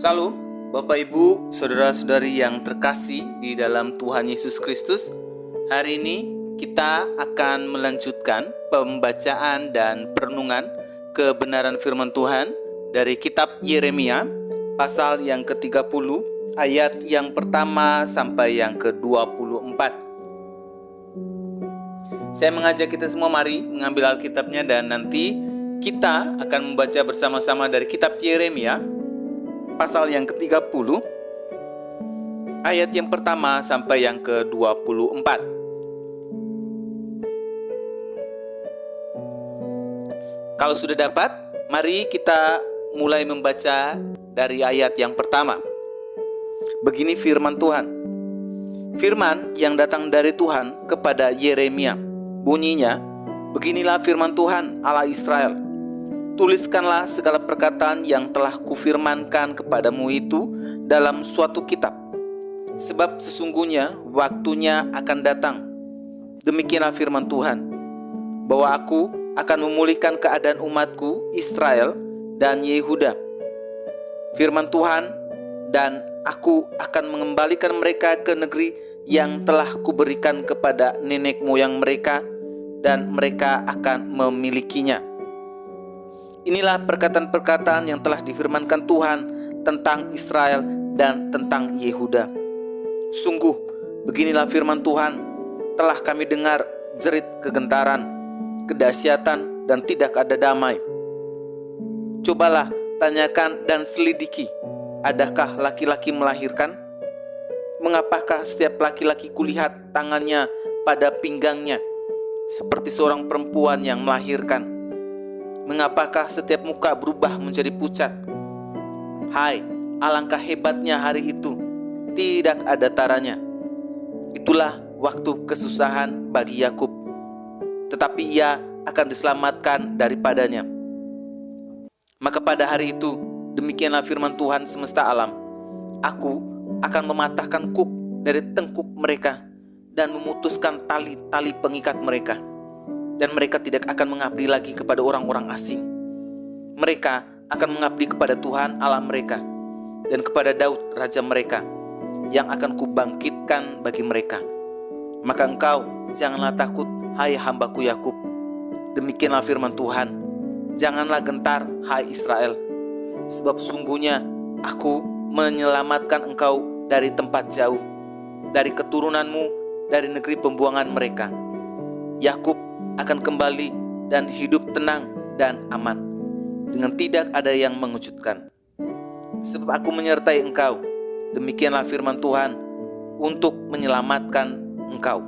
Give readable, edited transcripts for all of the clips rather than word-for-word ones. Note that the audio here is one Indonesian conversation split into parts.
Salam, Bapak Ibu, Saudara-saudari yang terkasih di dalam Tuhan Yesus Kristus. Hari ini kita akan melanjutkan pembacaan dan perenungan kebenaran firman Tuhan dari kitab Yeremia, pasal yang ke-30, ayat yang pertama sampai yang ke-24. Saya mengajak kita semua mari mengambil Alkitabnya dan nanti kita akan membaca bersama-sama dari kitab Yeremia, pasal yang ke-30, ayat yang pertama sampai yang ke-24. Kalau sudah dapat, mari kita mulai membaca dari ayat yang pertama. Begini firman Tuhan. Firman yang datang dari Tuhan kepada Yeremia. Bunyinya, beginilah firman Tuhan Allah Israel. Tuliskanlah segala perkataan yang telah kufirmankan kepadamu itu dalam suatu kitab. Sebab sesungguhnya waktunya akan datang. Demikianlah firman Tuhan, bahwa aku akan memulihkan keadaan umatku Israel dan Yehuda. Firman Tuhan, dan aku akan mengembalikan mereka ke negeri yang telah kuberikan kepada nenek moyang mereka, dan mereka akan memilikinya. Inilah perkataan-perkataan yang telah difirmankan Tuhan tentang Israel dan tentang Yehuda. Sungguh, beginilah firman Tuhan, telah kami dengar jerit kegentaran, kedahsyatan, dan tidak ada damai. Cobalah tanyakan dan selidiki, adakah laki-laki melahirkan? Mengapakah setiap laki-laki kulihat tangannya pada pinggangnya, seperti seorang perempuan yang melahirkan? Mengapakah setiap muka berubah menjadi pucat? Hai, alangkah hebatnya hari itu, tidak ada taranya. Itulah waktu kesusahan bagi Yakub, tetapi ia akan diselamatkan daripadanya. Maka pada hari itu, demikianlah firman Tuhan semesta alam, aku akan mematahkan kuk dari tengkuk mereka dan memutuskan tali-tali pengikat mereka. Dan mereka tidak akan mengabdi lagi kepada orang-orang asing. Mereka akan mengabdi kepada Tuhan Allah mereka dan kepada Daud raja mereka, yang akan kubangkitkan bagi mereka. Maka engkau janganlah takut, hai hambaku Yakub. Demikianlah firman Tuhan, janganlah gentar, hai Israel. Sebab sungguhnya aku menyelamatkan engkau dari tempat jauh, dari keturunanmu, dari negeri pembuangan mereka. Yakub akan kembali dan hidup tenang dan aman, dengan tidak ada yang mengejutkan. Sebab aku menyertai engkau, demikianlah firman Tuhan, untuk menyelamatkan engkau.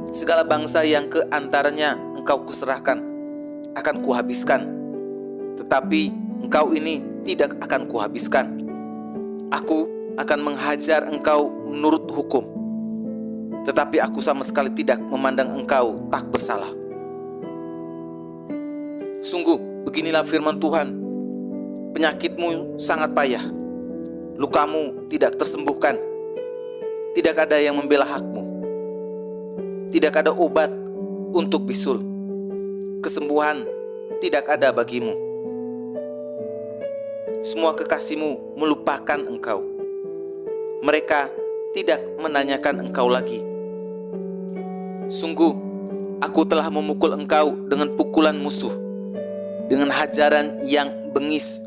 Segala bangsa yang ke antaranya engkau kuserahkan, akan kuhabiskan. Tetapi engkau ini tidak akan kuhabiskan. Aku akan menghajar engkau menurut hukum. Tetapi aku sama sekali tidak memandang engkau tak bersalah. Sungguh, beginilah firman Tuhan, penyakitmu sangat payah, lukamu tidak tersembuhkan, tidak ada yang membela hakmu, tidak ada obat untuk bisul, kesembuhan tidak ada bagimu. Semua kekasihmu melupakan engkau, mereka tidak menanyakan engkau lagi. Sungguh, aku telah memukul engkau dengan pukulan musuh, dengan hajaran yang bengis,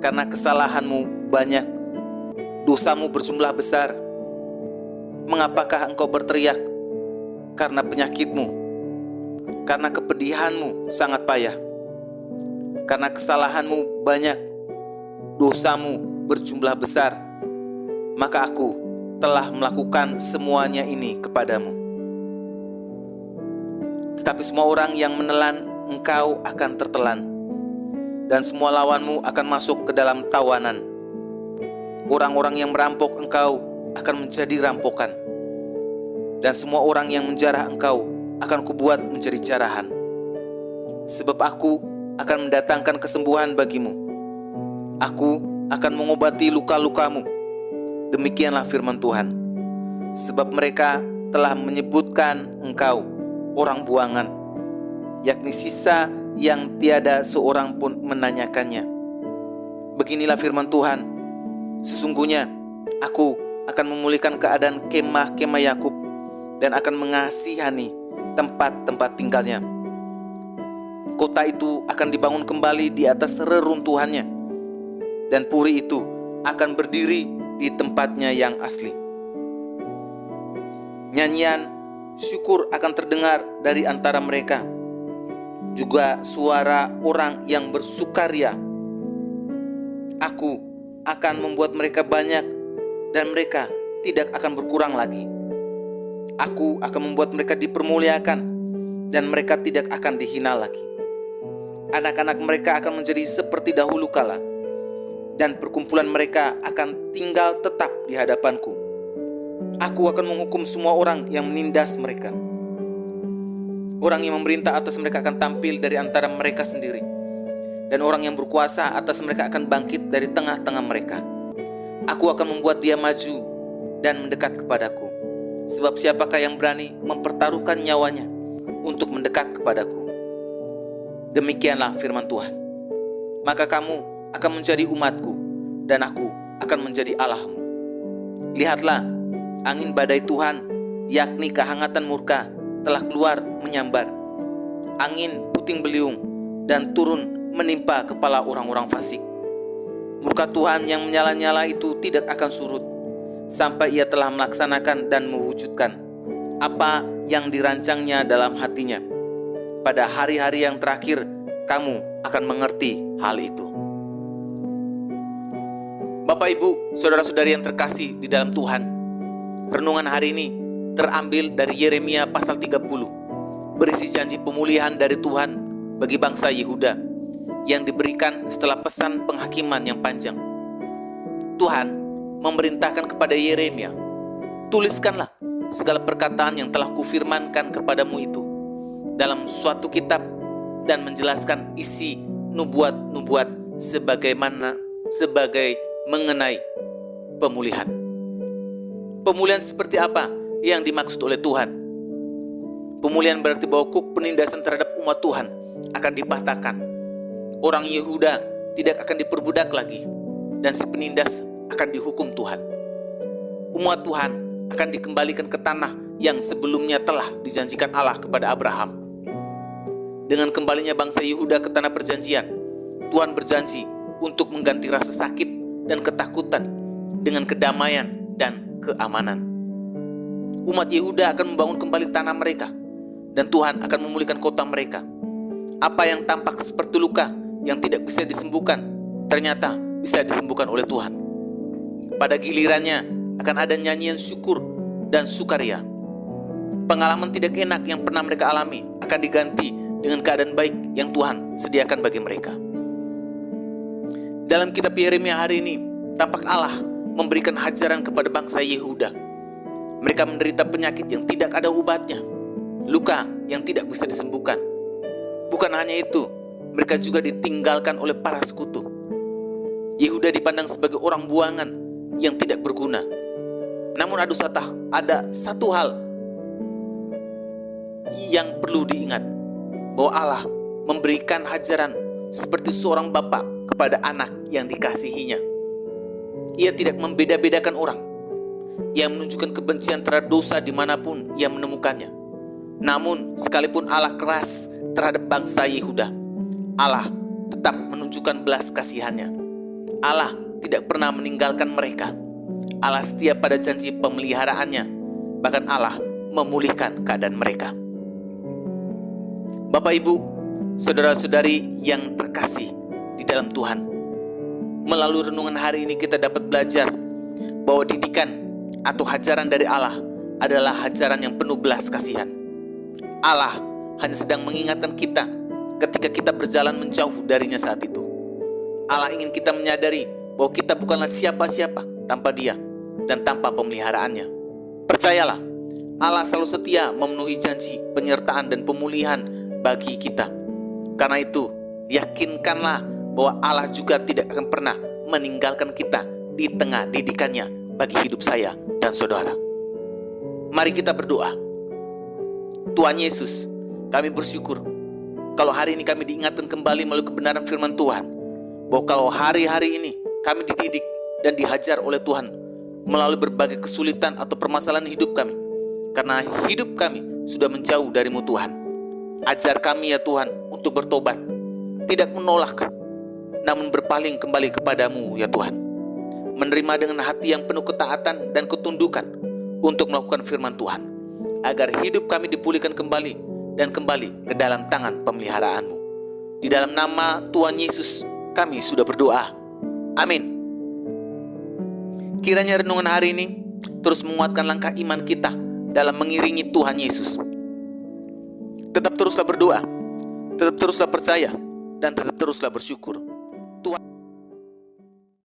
karena kesalahanmu banyak, dosamu berjumlah besar. Mengapakah engkau berteriak? Karena penyakitmu, karena kepedihanmu sangat payah, karena kesalahanmu banyak, dosamu berjumlah besar. Maka aku telah melakukan semuanya ini kepadamu. Tetapi semua orang yang menelan engkau akan tertelan, dan semua lawanmu akan masuk ke dalam tawanan. Orang-orang yang merampok engkau akan menjadi rampokan, dan semua orang yang menjarah engkau akan kubuat menjadi jarahan. Sebab aku akan mendatangkan kesembuhan bagimu. Aku akan mengobati luka-lukamu. Demikianlah firman Tuhan. Sebab mereka telah menyebutkan engkau orang buangan, yakni sisa yang tiada seorang pun menanyakannya. Beginilah firman Tuhan, sesungguhnya aku akan memulihkan keadaan kemah-kemah Yakub dan akan mengasihani tempat-tempat tinggalnya. Kota itu akan dibangun kembali di atas reruntuhannya, dan puri itu akan berdiri di tempatnya yang asli. Nyanyian syukur akan terdengar dari antara mereka, juga suara orang yang bersukaria. Aku akan membuat mereka banyak dan mereka tidak akan berkurang lagi. Aku akan membuat mereka dipermuliakan dan mereka tidak akan dihina lagi. Anak-anak mereka akan menjadi seperti dahulu kala, dan perkumpulan mereka akan tinggal tetap di hadapanku. Aku akan menghukum semua orang yang menindas mereka. Orang yang memerintah atas mereka akan tampil dari antara mereka sendiri, dan orang yang berkuasa atas mereka akan bangkit dari tengah-tengah mereka. Aku akan membuat dia maju dan mendekat kepadaku. Sebab siapakah yang berani mempertaruhkan nyawanya untuk mendekat kepadaku? Demikianlah firman Tuhan. Maka kamu akan menjadi umatku, dan aku akan menjadi Allahmu. Lihatlah, angin badai Tuhan, yakni kehangatan murka, telah keluar menyambar. Angin puting beliung dan turun menimpa kepala orang-orang fasik. Murka Tuhan yang menyala-nyala itu tidak akan surut sampai ia telah melaksanakan dan mewujudkan apa yang dirancangnya dalam hatinya. Pada hari-hari yang terakhir, kamu akan mengerti hal itu. Bapak, Ibu, saudara-saudari yang terkasih di dalam Tuhan, renungan hari ini terambil dari Yeremia pasal 30, berisi janji pemulihan dari Tuhan bagi bangsa Yehuda yang diberikan setelah pesan penghakiman yang panjang. Tuhan memerintahkan kepada Yeremia, tuliskanlah segala perkataan yang telah kufirmankan kepadamu itu dalam suatu kitab dan menjelaskan isi nubuat-nubuat sebagai mengenai pemulihan. Pemulihan seperti apa yang dimaksud oleh Tuhan? Pemulihan berarti bahwa kuk penindasan terhadap umat Tuhan akan dipatahkan. Orang Yehuda tidak akan diperbudak lagi, dan si penindas akan dihukum Tuhan. Umat Tuhan akan dikembalikan ke tanah yang sebelumnya telah dijanjikan Allah kepada Abraham. Dengan kembalinya bangsa Yehuda ke tanah perjanjian, Tuhan berjanji untuk mengganti rasa sakit dan ketakutan dengan kedamaian dan keamanan. Umat Yehuda akan membangun kembali tanah mereka, dan Tuhan akan memulihkan kota mereka. Apa yang tampak seperti luka yang tidak bisa disembuhkan, ternyata bisa disembuhkan oleh Tuhan. Pada gilirannya akan ada nyanyian syukur dan sukaria. Pengalaman tidak enak yang pernah mereka alami akan diganti dengan keadaan baik yang Tuhan sediakan bagi mereka. Dalam kitab Yeremia hari ini, tampak Allah memberikan hajaran kepada bangsa Yehuda. Mereka menderita penyakit yang tidak ada obatnya, luka yang tidak bisa disembuhkan. Bukan hanya itu, mereka juga ditinggalkan oleh para sekutu. Yehuda dipandang sebagai orang buangan yang tidak berguna. Namun ada satu hal yang perlu diingat, bahwa Allah memberikan hajaran seperti seorang bapa kepada anak yang dikasihinya. Ia tidak membeda-bedakan orang. Ia menunjukkan kebencian terhadap dosa dimanapun ia menemukannya. Namun sekalipun Allah keras terhadap bangsa Yehuda, Allah tetap menunjukkan belas kasihannya. Allah tidak pernah meninggalkan mereka. Allah setia pada janji pemeliharaannya. Bahkan Allah memulihkan keadaan mereka. Bapak, Ibu, saudara-saudari yang terkasih di dalam Tuhan, melalui renungan hari ini kita dapat belajar bahwa didikan atau hajaran dari Allah adalah hajaran yang penuh belas kasihan. Allah hanya sedang mengingatkan kita ketika kita berjalan menjauh darinya saat itu. Allah ingin kita menyadari bahwa kita bukanlah siapa-siapa tanpa Dia dan tanpa pemeliharaannya. Percayalah, Allah selalu setia memenuhi janji penyertaan dan pemulihan bagi kita. Karena itu, yakinkanlah bahwa Allah juga tidak akan pernah meninggalkan kita di tengah didikannya bagi hidup saya dan saudara. Mari kita berdoa. Tuhan Yesus, kami bersyukur kalau hari ini kami diingatkan kembali melalui kebenaran firman Tuhan bahwa kalau hari-hari ini kami dididik dan dihajar oleh Tuhan melalui berbagai kesulitan atau permasalahan hidup kami, karena hidup kami sudah menjauh dari-Mu Tuhan. Ajar kami ya Tuhan untuk bertobat, tidak menolak, namun berpaling kembali kepadamu ya Tuhan. Menerima dengan hati yang penuh ketaatan dan ketundukan untuk melakukan firman Tuhan, agar hidup kami dipulihkan kembali dan kembali ke dalam tangan pemeliharaan-Mu. Di dalam nama Tuhan Yesus kami sudah berdoa. Amin. Kiranya renungan hari ini terus menguatkan langkah iman kita dalam mengiringi Tuhan Yesus. Tetap teruslah berdoa, tetap teruslah percaya, dan tetap teruslah bersyukur. Tuhan